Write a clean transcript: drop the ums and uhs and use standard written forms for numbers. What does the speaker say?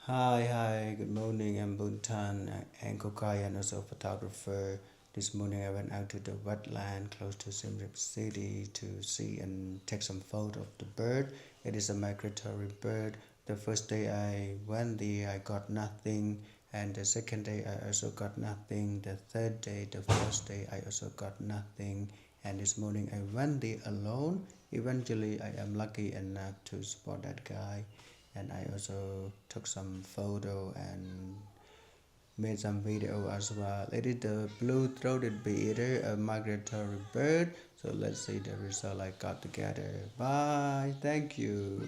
Hi, good morning. I'm Buntan, anchor guy and also photographer. This morning I went out to the wetland close to Siem Reap City to see and take some photo of the bird. It is a migratory bird. The first day I went there, I got nothing, and the second day I also got nothing. The third day, the fourth day, I also got nothing. And this morning I went there alone. Eventually, I am lucky enough to spot that guy, and I also took some photo and made some video as well. It is the blue-throated beater, a migratory bird. So let's see the result I got together. Bye. Thank you.